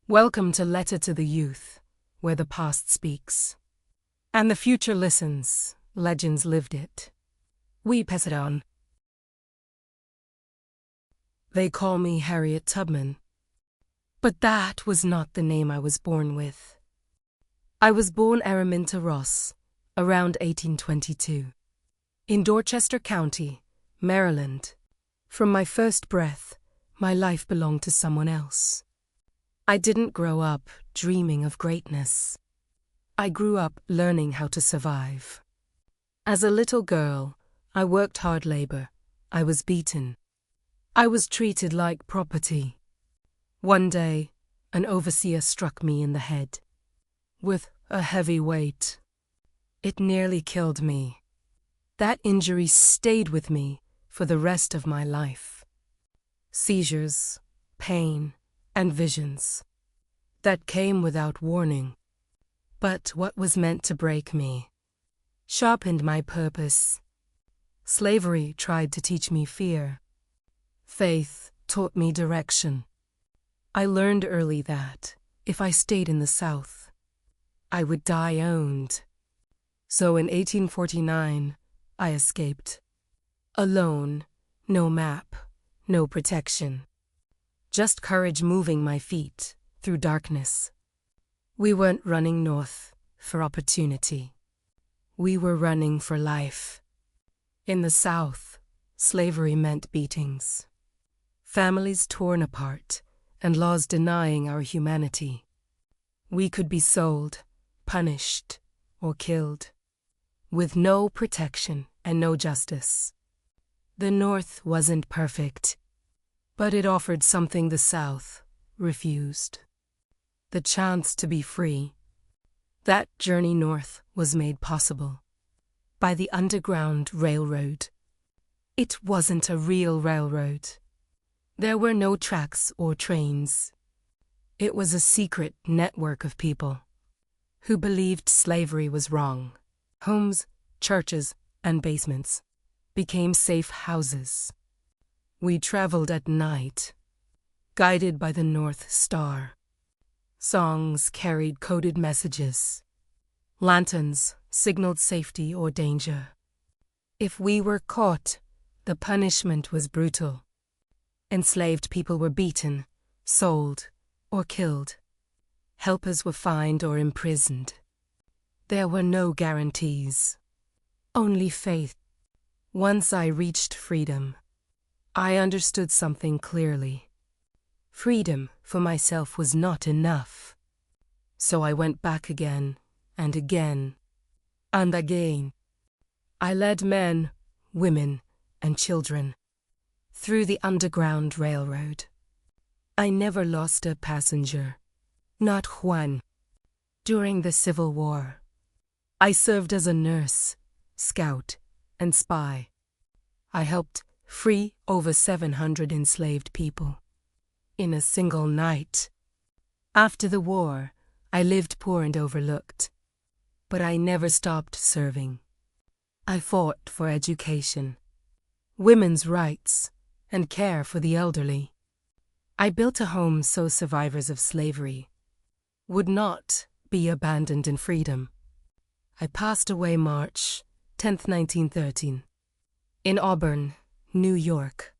Welcome to Letter to the Youth, where the past speaks. And the future listens. Legends lived it. We pass it on. They call me Harriet Tubman. But that was not the name I was born with. I was born Araminta Ross, around 1822, in Dorchester County, Maryland. From my first breath, my life belonged to someone else. I didn't grow up dreaming of greatness. I grew up learning how to survive. As a little girl, I worked hard labor. I was beaten. I was treated like property. One day, an overseer struck me in the head with a heavy weight. It nearly killed me. That injury stayed with me for the rest of my life. Seizures, pain, and visions that came without warning. But what was meant to break me sharpened my purpose. Slavery tried to teach me fear. Faith taught me direction. I learned early that if I stayed in the South, I would die owned. So in 1849, I escaped. Alone, no map, no protection. Just courage moving my feet through darkness. We weren't running north for opportunity. We were running for life. In the South, slavery meant beatings. Families torn apart and laws denying our humanity. We could be sold, punished, or killed, with no protection and no justice. The North wasn't perfect, but it offered something the South refused: the chance to be free. That journey north was made possible by the Underground Railroad. It wasn't a real railroad. There were no tracks or trains. It was a secret network of people who believed slavery was wrong. Homes, churches, and basements became safe houses. We traveled at night, guided by the North Star. Songs carried coded messages. Lanterns signaled safety or danger. If we were caught, the punishment was brutal. Enslaved people were beaten, sold, or killed. Helpers were fined or imprisoned. There were no guarantees, only faith. Once I reached freedom, I understood something clearly. Freedom for myself was not enough. So I went back again and again and again. I led men, women, and children through the Underground Railroad. I never lost a passenger, not one. During the Civil War, I served as a nurse, scout, and spy. I helped free over 700 enslaved people in a single night. After the war, I lived poor and overlooked, but I never stopped serving. I fought for education, women's rights, and care for the elderly. I built a home so survivors of slavery would not be abandoned in freedom. I passed away March 10th, 1913, in Auburn, New York.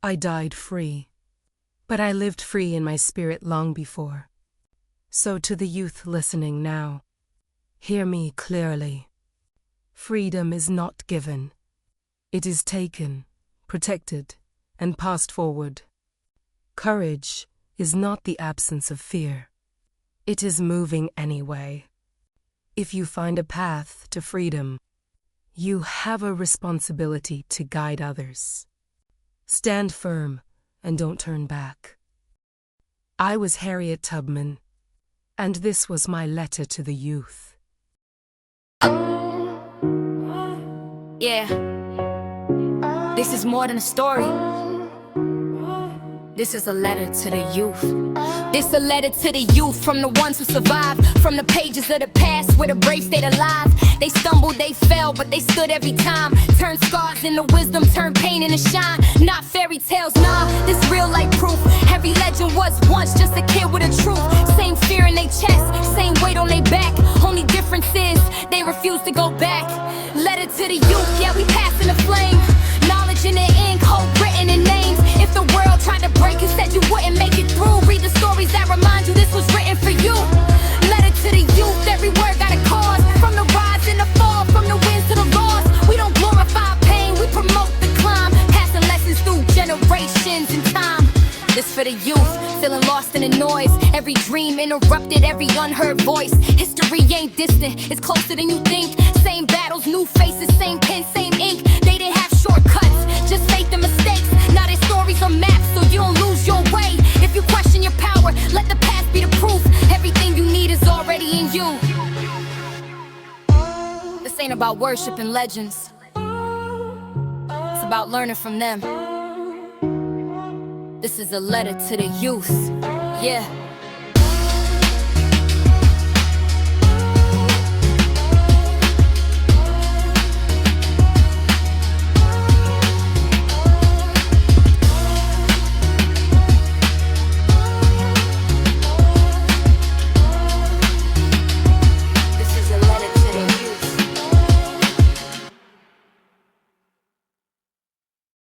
I died free, but I lived free in my spirit long before. So to the youth listening now, hear me clearly. Freedom is not given. It is taken, protected, and passed forward. Courage is not the absence of fear. It is moving anyway. If you find a path to freedom, you have a responsibility to guide others. Stand firm and don't turn back. I was Harriet Tubman, and this was my letter to the youth. Yeah, this is more than a story. This is a letter to the youth. This a letter to the youth from the ones who survived, from the pages of the past where the brave stayed alive. They stumbled, they fell, but they stood every time. Turned scars into wisdom, turned pain into shine. Not fairy tales, nah, this real life proof. Every legend was once just a kid with a truth. chest, same weight on their back. Only difference is they refuse to go back. Letter to the youth, yeah, we passing the flame. Knowledge in the ink, hope written in names. If the world tried to break you, said you wouldn't make it through, read the stories that remind you this was written for you. Letter to the youth, every word got a cause. From the rise and the fall, from the wins to the loss. We don't glorify pain, we promote the climb. Passing lessons through generations and time. This for the youth, feeling lost in the noise. Every dream interrupted, every unheard voice. History ain't distant, it's closer than you think. Same battles, new faces, same pen, same ink. They didn't have shortcuts, just faith and mistakes. Now their stories are maps, so you don't lose your way. If you question your power, let the past be the proof. Everything you need is already in you. This ain't about worshiping legends, it's about learning from them. This is a letter to the youth, yeah.